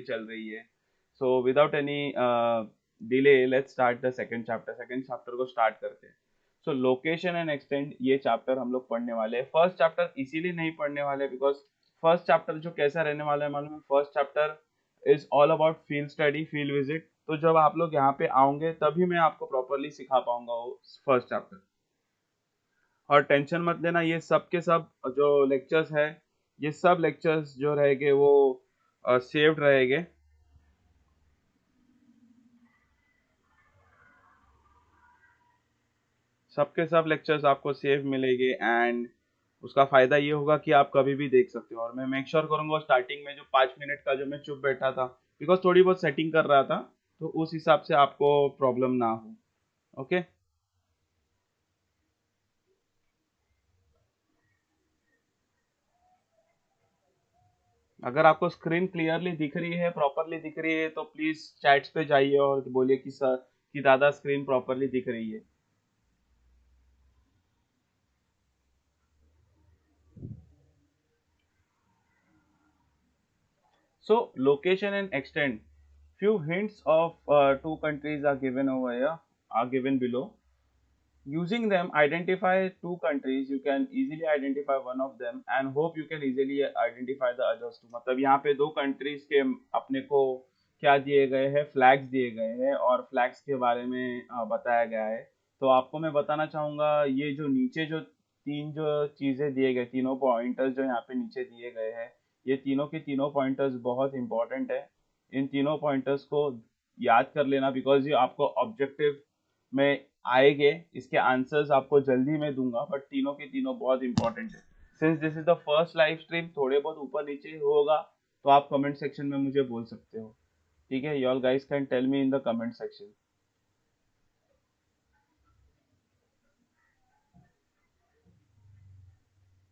चल रही है। So without any delay let's start the second chapter. Second chapter को स्टार्ट करते हैं। सो लोकेशन एंड एक्सटेंड, ये चैप्टर हम लोग पढ़ने वाले हैं। फर्स्ट चैप्टर इसीलिए नहीं पढ़ने वाले बिकॉज फर्स्ट चैप्टर जो कैसा रहने वाला है मालूम है? First chapter is all about field study, field visit. तो जब आप लोग यहाँ पे आओगे तभी मैं आपको प्रॉपरली सिखा पाऊंगा वो फर्स्ट चैप्टर। और टेंशन मत लेना, ये सब के सब जो लेक्चर्स है, ये सब लेक्चर्स जो रहेंगे वो सेव्ड रहेंगे। सबके सब लेक्चर्स आपको सेव मिलेंगे एंड उसका फ़ायदा ये होगा कि आप कभी भी देख सकते हो। और मैं मेक श्योर करूँगा स्टार्टिंग में जो 5 मिनट का जो मैं चुप बैठा था बिकॉज थोड़ी बहुत सेटिंग कर रहा था, तो उस हिसाब से आपको प्रॉब्लम ना हो। ओके। अगर आपको स्क्रीन क्लियरली दिख रही है, प्रॉपरली दिख रही है, तो प्लीज़ चैट्स पे जाइए और बोलिए कि सर कि दादा स्क्रीन प्रॉपरली दिख रही है। So location and extent. Few hints of two countries are given over here, are given below. Using them, identify two countries. You can easily identify one of them and hope you can easily identify the others too. मतलब यहाँ पे दो countries के अपने को क्या दिए गए हैं, फ्लैग्स दिए गए हैं और फ्लैग्स के बारे में बताया गया है। तो आपको मैं बताना चाहूँगा ये जो नीचे जो तीन जो चीज़ें दिए गए, तीनों पॉइंटर्स जो यहाँ पे नीचे दिए गए हैं, ये तीनों के तीनों पॉइंटर्स बहुत इंपॉर्टेंट है। इन तीनों पॉइंटर्स को याद कर लेना बिकॉज ये आपको ऑब्जेक्टिव में आएंगे। इसके आंसर्स आपको जल्दी में दूंगा बट तीनों के तीनों बहुत इंपॉर्टेंट है। Since this is the first live stream, थोड़े बहुत ऊपर नीचे होगा तो आप कमेंट सेक्शन में मुझे बोल सकते हो। ठीक है, you all guys can tell me in the comment section.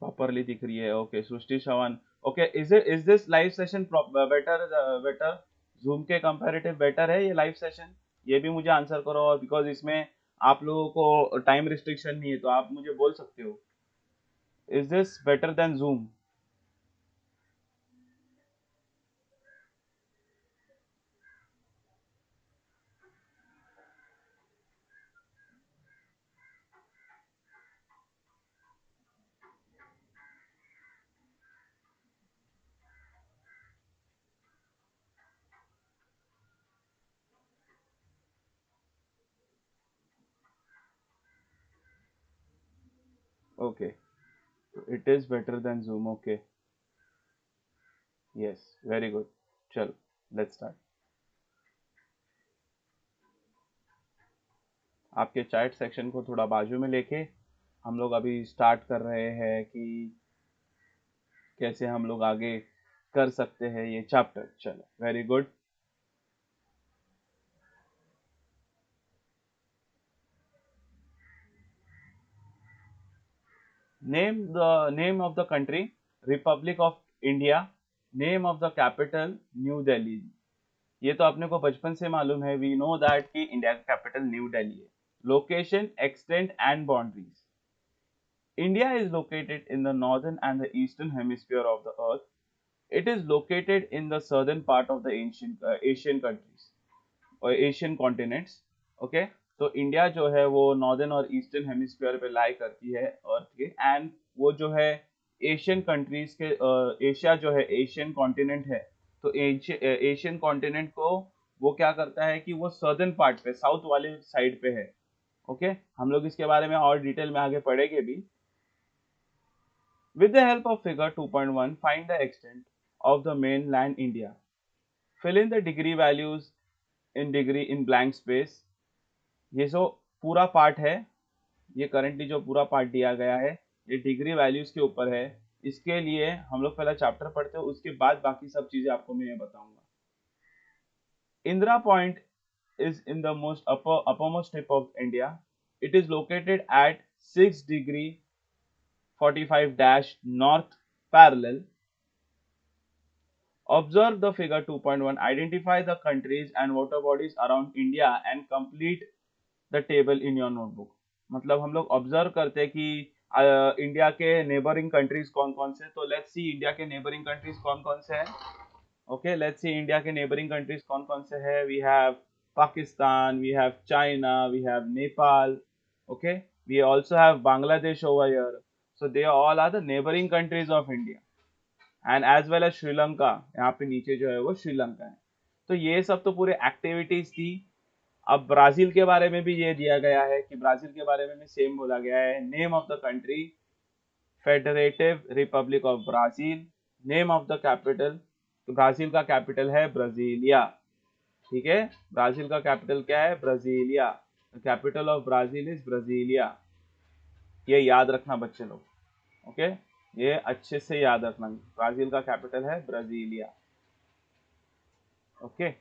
Properly दिख रही है? Okay, Srishti Chauhan. Okay, is this live session better better Zoom के कंपैरेटिव बेटर है ये लाइव सेशन? ये भी मुझे आंसर करो। और बिकॉज इसमें आप लोगों को टाइम रिस्ट्रिक्शन नहीं है तो आप मुझे बोल सकते हो, is this better than zoom? Okay, it is better than zoom. Okay, yes, very good. चलो लेट्स स्टार्ट। आपके चैट सेक्शन को थोड़ा बाजू में लेके हम लोग अभी स्टार्ट कर रहे हैं कि कैसे हम लोग आगे कर सकते हैं ये चैप्टर। चलो, very good. Name the name of the country, Republic of India. Name of the capital, new Delhi. ये तो अपने को बचपन से मालूम है, वी नो दैट कि इंडिया का कैपिटल न्यू दिल्ली है। Location, extent and boundaries. India is located in the northern and the eastern hemisphere of the earth. It is located in the southern part of the ancient Asian countries और Asian continents. Okay, तो India जो है वो northern और eastern hemisphere पे लाई करती है अर्थ के। एंड वो जो है एशियन कंट्रीज के एशिया जो है एशियन कॉन्टिनेंट है, तो एशियन कॉन्टिनेंट को वो क्या करता है कि वो सदर्न पार्ट पे, साउथ वाले साइड पे है। ओके, हम लोग इसके बारे में और डिटेल में आगे पढ़ेंगे भी। With the help of figure 2.1, find the extent of the mainland India. Fill in the degree values in degree in blank space. ये जो पूरा पार्ट है, ये करंटली जो पूरा पार्ट दिया गया है, ये डिग्री वैल्यूज के ऊपर है। इसके लिए हम लोग पहला चैप्टर पढ़ते हैं, उसके बाद बाकी सब चीजें आपको मैं बताऊंगा। Indira Point is in the most uppermost tip of India. It is located at 6 degree 45 dash north parallel. Observe the figure 2.1. Identify the countries and water bodies around India and complete the table in your notebook. मतलब हम लोग observe करते हैं कि India के neighbouring countries कौन कौन से। तो लेट्स सी इंडिया के नेबरिंग कंट्रीज कौन कौन से हैं। ओके, लेट्स सी इंडिया के नेबरिंग कंट्रीज कौन कौन से हैं. We have Pakistan, we have China, we have Nepal. Okay, we also have Bangladesh over here. So they all are the neighbouring countries of India and as well as Sri Lanka. यहाँ पे नीचे जो है वो श्रीलंका है. तो ये सब तो पूरे एक्टिविटीज थी. अब ब्राजील के बारे में भी ये दिया गया है कि ब्राजील के बारे में भी सेम बोला गया है. Name of the country federative republic of Brazil. Name of the capital, तो ब्राजील का कैपिटल है ब्राजीलिया. ठीक है, ब्राजील का कैपिटल क्या है? Brasilia. The capital of Brazil is Brasilia. ये याद रखना बच्चे लोग. ओके, ये अच्छे से याद रखना. ब्राजील का कैपिटल है Brasilia. Okay.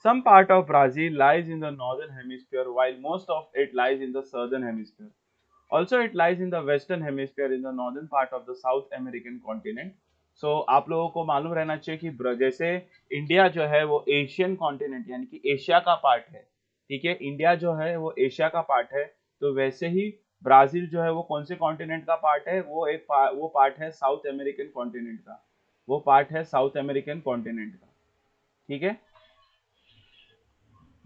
Some part of Brazil lies in the northern hemisphere while most of it lies in the southern hemisphere. Also, it lies in the western hemisphere in the northern part of the South American continent. So, आप लोगों को मालूम रहना चाहिए कि जैसे India जो है वो एशियन कॉन्टिनेंट यानी कि एशिया का पार्ट है. ठीक है, इंडिया जो है वो एशिया का पार्ट है. तो वैसे ही ब्राजील जो है वो कौन से कॉन्टिनेंट का पार्ट है? वो पार्ट है साउथ अमेरिकन कॉन्टिनेंट का. वो पार्ट है साउथ अमेरिकन कॉन्टिनेंट का. ठीक है.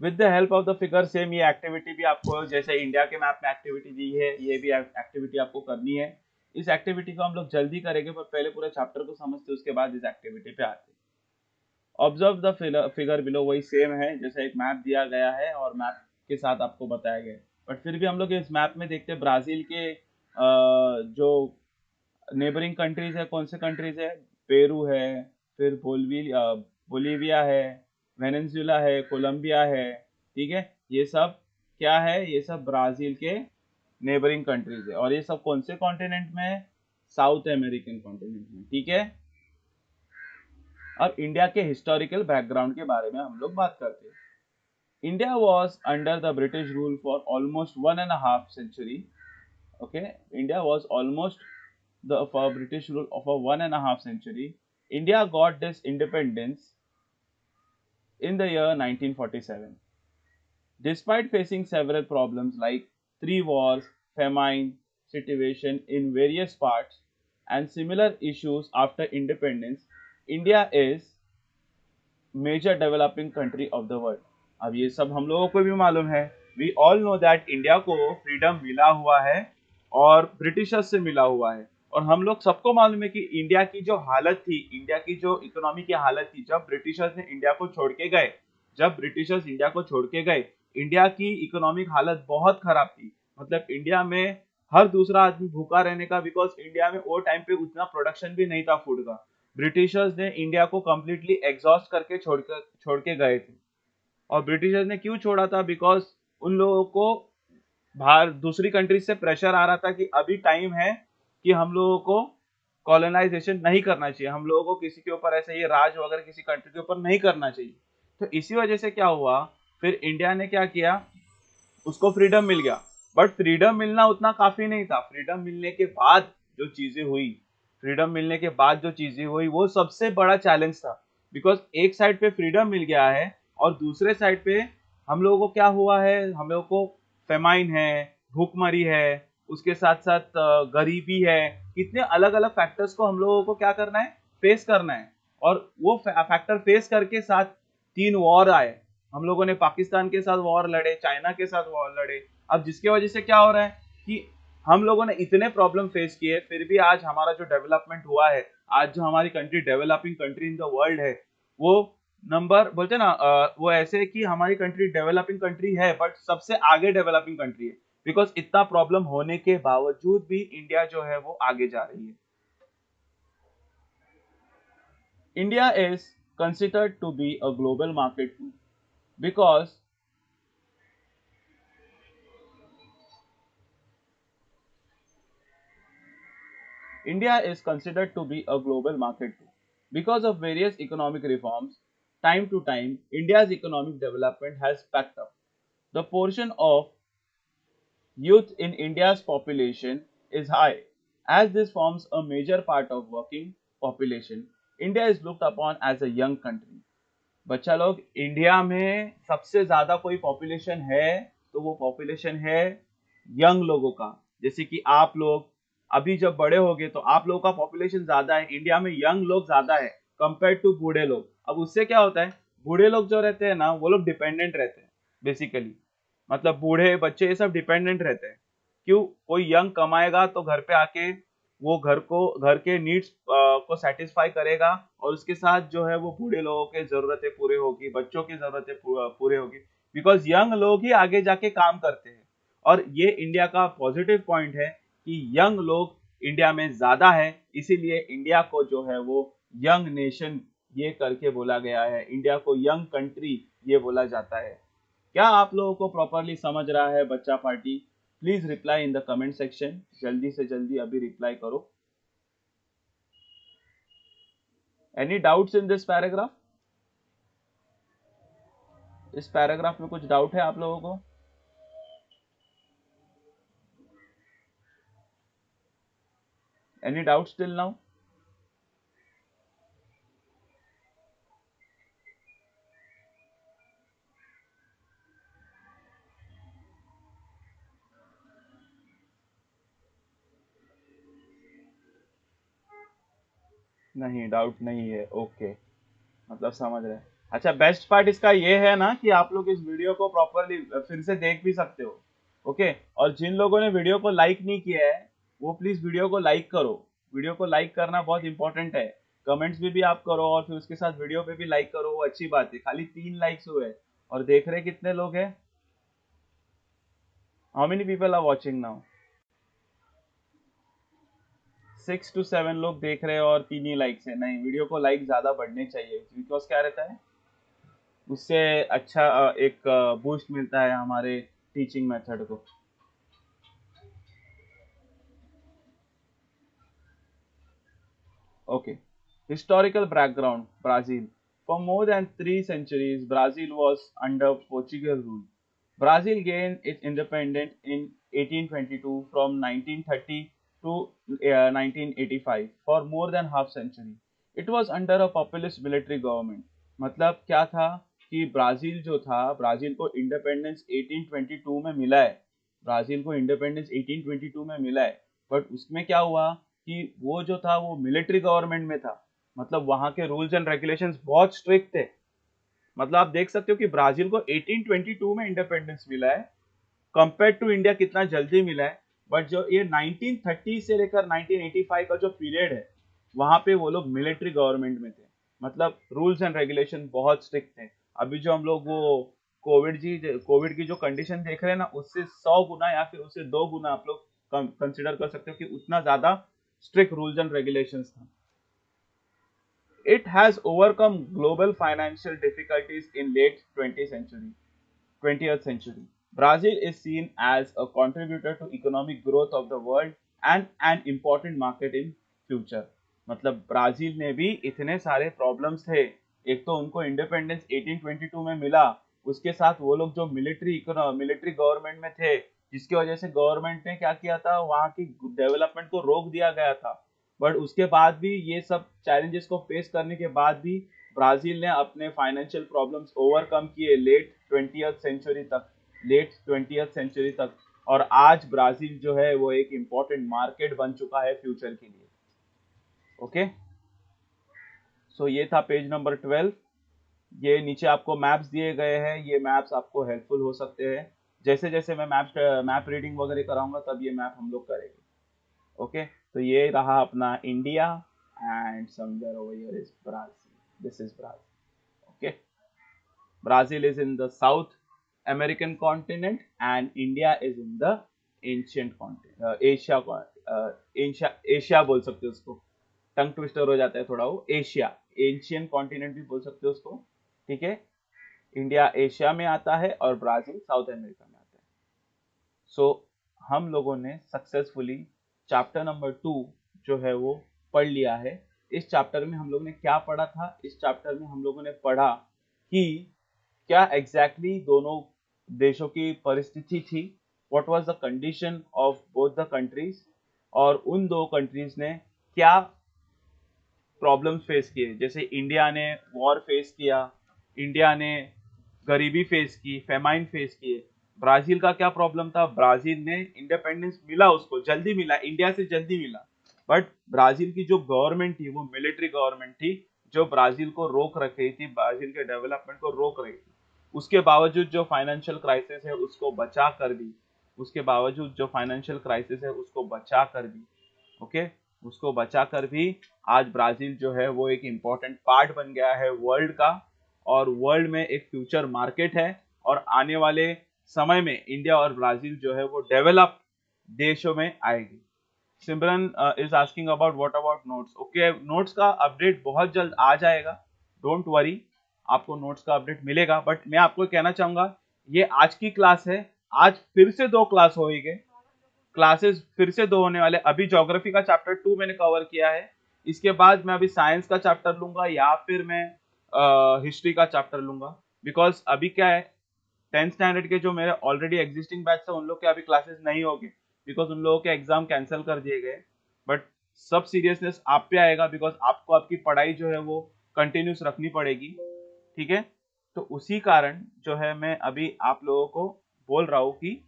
With the help of the figure same ये एक्टिविटी भी आपको जैसे इंडिया के मैप में एक्टिविटी दी है, ये भी एक्टिविटी आपको करनी है. इस एक्टिविटी को हम लोग जल्दी करेंगे पर पहले पूरे चैप्टर को समझते उसके बाद इस एक्टिविटी पे आते हैं. ऑब्जर्व द फिगर बिलो, वही सेम है जैसे एक मैप दिया गया है और मैप के साथ आपको बताया गया है. बट फिर भी हम लोग इस मैप में देखते हैं ब्राजील के जो नेबरिंग कंट्रीज है, कौन से कंट्रीज है? पेरू है, फिर बोलीविया है, वेनेजुएला है, कोलंबिया है. ठीक है, ये सब क्या है? ये सब ब्राजील के नेबरिंग कंट्रीज है. और ये सब कौन से कॉन्टिनेंट में है? साउथ अमेरिकन कॉन्टिनेंट में. ठीक है. अब इंडिया के हिस्टोरिकल बैकग्राउंड के बारे में हम लोग बात करते हैं. India was under the British rule for almost 1.5 century. Okay, India was almost the for British rule of a 1.5 century. India got this independence in the year 1947. Despite facing several problems like three wars, famine, situation in various parts, and similar issues after independence, India is major developing country of the world. अब ये सब हम लोगों को भी मालूम है. We all know that India को फ्रीडम मिला हुआ है और ब्रिटिशर्स से मिला हुआ है. और हम लोग सबको मालूम है कि इंडिया की जो हालत थी, इंडिया की जो इकोनॉमी की हालत थी जब ब्रिटिशर्स ने इंडिया को छोड़ के गए, जब ब्रिटिशर्स इंडिया को छोड़ के गए, इंडिया की इकोनॉमिक हालत बहुत खराब थी. मतलब इंडिया में हर दूसरा आदमी भूखा रहने का, बिकॉज इंडिया में वो टाइम पे उतना प्रोडक्शन भी नहीं था फूड का. ब्रिटिशर्स ने इंडिया को कंप्लीटली एग्जॉस्ट करके छोड़ के गए थे. और ब्रिटिशर्स ने क्यों छोड़ा था? बिकॉज उन लोगों को बाहर दूसरी कंट्रीज से प्रेशर आ रहा था कि अभी टाइम है कि हम लोगों को कॉलोनाइजेशन नहीं करना चाहिए, हम लोगों को किसी के ऊपर ऐसे ये राज वगैरह किसी कंट्री के ऊपर नहीं करना चाहिए. तो इसी वजह से क्या हुआ, फिर इंडिया ने क्या किया, उसको फ्रीडम मिल गया. बट फ्रीडम मिलना उतना काफी नहीं था. फ्रीडम मिलने के बाद जो चीजें हुई, फ्रीडम मिलने के बाद जो चीजें हुई वो सबसे बड़ा चैलेंज था. बिकॉज एक साइड पे फ्रीडम मिल गया है और दूसरे साइड पे हम लोगों को क्या हुआ है, हम लोगों को फेमाइन है, भूखमरी है, उसके साथ साथ गरीबी है. कितने अलग अलग फैक्टर्स को हम लोगों को क्या करना है, फेस करना है. और वो फैक्टर फेस करके साथ 3 वॉर आए. हम लोगों ने पाकिस्तान के साथ वॉर लड़े, चाइना के साथ वॉर लड़े. अब जिसके वजह से क्या हो रहा है कि हम लोगों ने इतने प्रॉब्लम फेस किए, फिर भी आज हमारा जो डेवलपमेंट हुआ है, आज जो हमारी country developing country in the world है, वो नंबर बोलते ना वो ऐसे है कि हमारी कंट्री डेवलपिंग कंट्री है बट सबसे आगे डेवलपिंग कंट्री है. बिकॉज इतना प्रॉब्लम होने के बावजूद भी इंडिया जो है वो आगे जा रही है. India is considered to be a global market too, because India is considered to be a global market too. Because of various economic reforms, time to time, India's economic development has packed up. The portion of youth in India's population is high. As this forms a major part of working population, India is looked upon as a young country. बच्चा लोग, India में सबसे ज्यादा कोई population है तो वो population है यंग लोगों का। जैसे कि आप लोग अभी जब बड़े होगे तो आप लोगों का पॉपुलेशन ज्यादा है, इंडिया में यंग लोग ज्यादा है कंपेयर टू बूढ़े लोग। अब उससे क्या होता है, बूढ़े लोग जो रहते हैं ना वो लोग डिपेंडेंट रहते हैं बेसिकली। मतलब बूढ़े बच्चे ये सब डिपेंडेंट रहते हैं। क्यों? कोई यंग कमाएगा तो घर पे आके वो घर के नीड्स को सेटिस्फाई करेगा, और उसके साथ जो है वो बूढ़े लोगों के जरूरतें पूरे होगी, बच्चों की जरूरतें पूरे होगी। बिकॉज यंग लोग ही आगे जाके काम करते हैं। और ये इंडिया का पॉजिटिव पॉइंट है कि यंग लोग इंडिया में ज्यादा है, इसीलिए इंडिया को जो है वो यंग नेशन ये करके बोला गया है, इंडिया को यंग कंट्री ये बोला जाता है। क्या आप लोगों को प्रॉपरली समझ रहा है बच्चा party? Please reply in the comment section, जल्दी से जल्दी अभी रिप्लाई करो। Any doubts in this paragraph? इस पैराग्राफ में कुछ डाउट है आप लोगों को? Any doubts till now? नहीं, डाउट नहीं है, ओके। मतलब समझ रहे हैं। अच्छा, बेस्ट पार्ट इसका ये है ना कि आप लोग इस वीडियो को प्रॉपरली फिर से देख भी सकते हो। ओके, और जिन लोगों ने वीडियो को लाइक नहीं किया है वो प्लीज वीडियो को लाइक करो। वीडियो को लाइक करना बहुत इंपॉर्टेंट है। कमेंट्स भी आप करो और फिर उसके साथ वीडियो पे भी लाइक करो, वो अच्छी बात है। खाली 3 लाइक्स हुए और देख रहे कितने लोग हैं? How many people are watching now? 6 to 7 लोग देख रहे हैं और 3 ही लाइक्स है। नहीं, वीडियो को लाइक ज्यादा बढ़ने चाहिए, बिकॉज क्या रहता है उससे अच्छा एक बूस्ट मिलता है हमारे टीचिंग मेथड को। Okay. Historical background: Brazil. For more than 3 centuries, Brazil was under Portugal rule. Brazil gained its independence in 1822 from 1930 to 1985 for more than half century. It was under a populist military government. मतलब क्या था कि Brazil जो था, Brazil को independence 1822 में मिला है। ब्राजील को इंडिपेंडेंस 1822 में मिला है, बट उसमें क्या हुआ कि वो जो था वो मिलिट्री गवर्नमेंट में था। मतलब वहां के रूल्स एंड रेगुलेशंस बहुत स्ट्रिक्ट थे। मतलब आप देख सकते हो कि ब्राजील को 1822 में इंडिपेंडेंस मिला है, कंपेयर टू इंडिया कितना जल्दी मिला है। बट जो ये 1930 से लेकर 1985 का जो पीरियड है वहां पे वो लोग मिलिट्री गवर्नमेंट में थे। मतलब रूल्स एंड रेगुलेशन बहुत स्ट्रिक्ट थे। अभी जो हम लोग वो कोविड की जो कंडीशन देख रहे हैं ना, उससे 100 गुना या फिर उससे 2 गुना आप लोग कंसिडर कर सकते हो कि उतना ज्यादा स्ट्रिक्ट रूल्स एंड रेगुलेशंस था। It has overcome global financial difficulties in late 20th century. Brazil is seen as a contributor to economic growth of the world and an important market in future. मतलब Brazil ने भी इतने सारे problems थे। एक तो उनको इंडिपेंडेंस 1822 में मिला, उसके साथ वो लोग जो मिलिट्री गवर्नमेंट में थे, जिसकी वजह से गवर्नमेंट ने क्या किया था, वहाँ की डेवलपमेंट को रोक दिया गया था। बट उसके बाद भी ये सब चैलेंजेस को फेस करने के बाद भी ब्राजील ने अपने फाइनेंशियल प्रॉब्लम्स ओवरकम किए लेट ट्वेंटियथ सेंचुरी तक। और आज ब्राजील जो है वो एक इम्पोर्टेंट मार्केट बन चुका है फ्यूचर के लिए। ओके, सो ये था पेज नंबर 12। ये नीचे आपको मैप्स दिए गए हैं, ये मैप्स आपको हेल्पफुल हो सकते हैं। जैसे जैसे मैं मैप रीडिंग वगैरह कराऊंगा तब ये मैप हम लोग करेंगे। ओके, तो ये रहा अपना India, and somewhere over here is Brazil. This is Brazil. Okay, Brazil is in the south American continent and India is in the ancient continent, Asia. Asia बोल सकते हो उसको, टंग ट्विस्टर हो जाता है थोड़ा वो। एशिया, एंशियंट कॉन्टिनेंट भी बोल सकते हो उसको। ठीक है, इंडिया एशिया में आता है और ब्राजील साउथ अमेरिका में आता है। सो हम लोगों ने सक्सेसफुली चैप्टर नंबर 2 जो है वो पढ़ लिया है। इस चैप्टर में हम लोगों ने क्या पढ़ा था? इस चैप्टर में हम लोगों ने पढ़ा कि क्या एग्जैक्टली दोनों देशों की परिस्थिति थी, what was the condition of both the countries, और उन दो कंट्रीज ने क्या प्रॉब्लम्स फेस किए। जैसे इंडिया ने वॉर फेस किया, इंडिया ने गरीबी फेस की, फेमाइन फेस की। ब्राजील का क्या प्रॉब्लम था, ब्राजील ने इंडिपेंडेंस मिला, उसको जल्दी मिला, इंडिया से जल्दी मिला, बट ब्राजील की जो गवर्नमेंट थी वो मिलिट्री गवर्नमेंट थी, जो ब्राजील को रोक रखी थी, ब्राजील के डेवलपमेंट को रोक रही थी। उसके बावजूद जो फाइनेंशियल क्राइसिस है उसको बचा कर भी, उसके बावजूद जो फाइनेंशियल क्राइसिस है उसको बचा कर भी, ओके, उसको बचा कर भी आज ब्राजील जो है वो एक इम्पोर्टेंट पार्ट बन गया है वर्ल्ड का, और वर्ल्ड में एक फ्यूचर मार्केट है, और आने वाले समय में इंडिया और ब्राजील जो है वो डेवलप देशों में आएगी। Simran is asking about what about notes. Okay, notes का अपडेट बहुत जल्द आ जाएगा, डोंट वरी, आपको नोट्स का अपडेट मिलेगा। बट मैं आपको कहना चाहूंगा ये आज की क्लास है, आज फिर से 2 क्लास होगी, क्लासेस फिर से 2 होने वाले। अभी ज्योग्राफी का चैप्टर 2 मैंने कवर किया है, इसके बाद मैं अभी साइंस का चैप्टर लूंगा या फिर मैं हिस्ट्री का चैप्टर लूंगा। बिकॉज अभी क्या है, 10th स्टैंडर्ड के जो मेरे ऑलरेडी एग्जिस्टिंग बैच है उन लोग के अभी क्लासेस नहीं होंगे, बिकॉज उन लोगों के एग्जाम कैंसिल कर दिए गए। बट सब सीरियसनेस आप पे आएगा, बिकॉज आपको आपकी पढ़ाई जो है वो कंटिन्यूस रखनी पड़ेगी, ठीक है। तो उसी कारण जो है मैं अभी आप लोगों को बोल रहा हूँ कि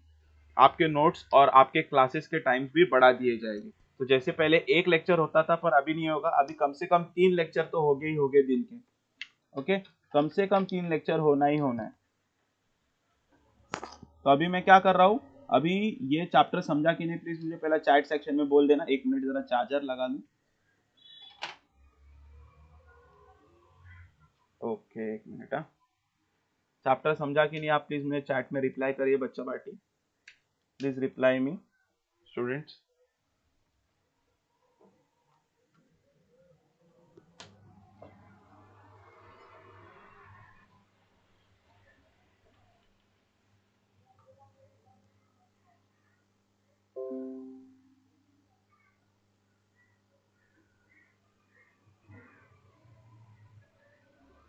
आपके नोट्स और आपके क्लासेस के टाइम्स भी बढ़ा दिए जाएंगे। तो जैसे पहले एक लेक्चर होता था पर अभी नहीं होगा, अभी कम से कम 3 लेक्चर तो हो गए दिन के, ओके, कम से कम 3 लेक्चर होना ही होना है। तो अभी मैं क्या कर रहा हूँ, अभी ये चैप्टर समझा कि नहीं प्लीज मुझे पहला चैट सेक्शन में बोल देना, 1 मिनट जरा चार्जर लगा लूं। ओके 1 मिनट, हाँ, चैप्टर समझा कि नहीं आप प्लीज मुझे चैट में रिप्लाई करिए, बच्चा party please reply me students.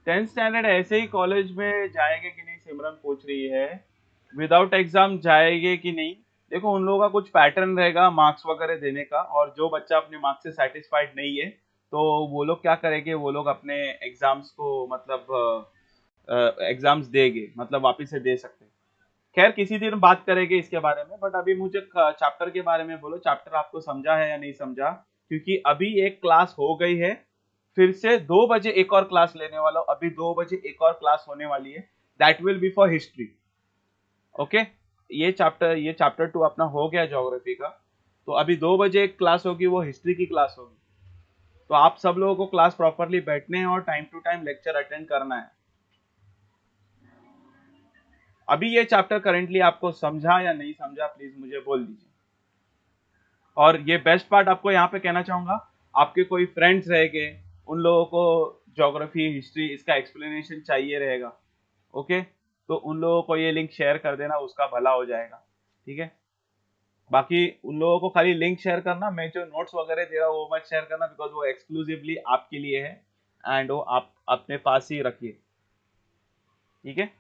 10th standard ऐसे ही कॉलेज में जाएंगे कि नहीं, सिमरन पूछ रही है, विदाउट एग्जाम जाएंगे कि नहीं। देखो उन लोगों का कुछ पैटर्न रहेगा मार्क्स वगैरह देने का, और जो बच्चा अपने मार्क्स से सेटिस्फाइड नहीं है तो वो लोग क्या करेंगे, वो लोग अपने एग्जाम्स को मतलब एग्जाम्स देंगे, मतलब वापिस से दे सकते हैं। खैर किसी दिन बात करेंगे इसके बारे में, बट अभी मुझे चैप्टर के बारे में बोलो, चैप्टर आपको समझा है या नहीं समझा, क्योंकि अभी एक क्लास हो गई है, फिर से 2 बजे एक और क्लास लेने वाला हूं, अभी 2 बजे एक और क्लास होने वाली है, that will be for history, okay. ये चैप्टर 2 अपना हो गया ज्योग्राफी का, तो अभी 2 बजे एक क्लास होगी, वो हिस्ट्री की क्लास होगी। तो आप सब लोगों को क्लास प्रॉपरली बैठने हैं और time to time lecture attend करना है। अभी ये चैप्टर करेंटली आपको समझा या नहीं समझा प्लीज मुझे बोल दीजिए। और ये बेस्ट पार्ट आपको यहाँ पे कहना चाहूंगा, आपके कोई फ्रेंड्स रहेंगे, उन लोगों को ज्योग्राफी हिस्ट्री इसका एक्सप्लेनेशन चाहिए रहेगा, ओके, तो उन लोगों को ये लिंक शेयर कर देना, उसका भला हो जाएगा, ठीक है। बाकी उन लोगों को खाली लिंक शेयर करना, मैं जो नोट्स वगैरह दे रहा हूँ वो मत शेयर करना, बिकॉज वो एक्सक्लूसिवली आपके लिए है, एंड वो आप अपने पास ही रखिए, ठीक है।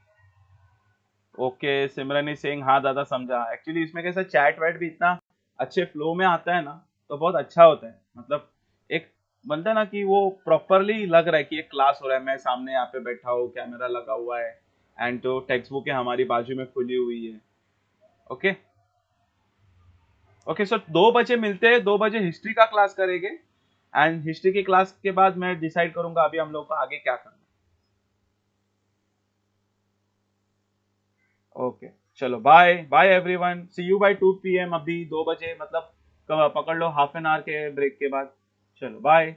ओके, सिमरन इज सेइंग हाँ दादा समझा। एक्चुअली इसमें कैसा चैट वैट भी इतना अच्छे फ्लो में आता है ना, तो बहुत अच्छा होता है, मतलब एक बनता है ना कि वो प्रॉपरली लग रहा है कि एक क्लास हो रहा है, मैं सामने यहाँ पे बैठा हूँ, कैमरा लगा हुआ है, एंड तो टेक्स्ट बुक है हमारी बाजू में खुली हुई है, ओके। ओके, सो 2 बजे मिलते हैं, 2 बजे हिस्ट्री का क्लास करेंगे, एंड हिस्ट्री की क्लास के बाद मैं डिसाइड करूंगा अभी हम लोग को आगे क्या करना है। ओके, चलो bye bye everyone, see you by 2 PM, अभी 2 बजे मतलब पकड़ लो हाफ एन आवर के ब्रेक के बाद। चलो बाय।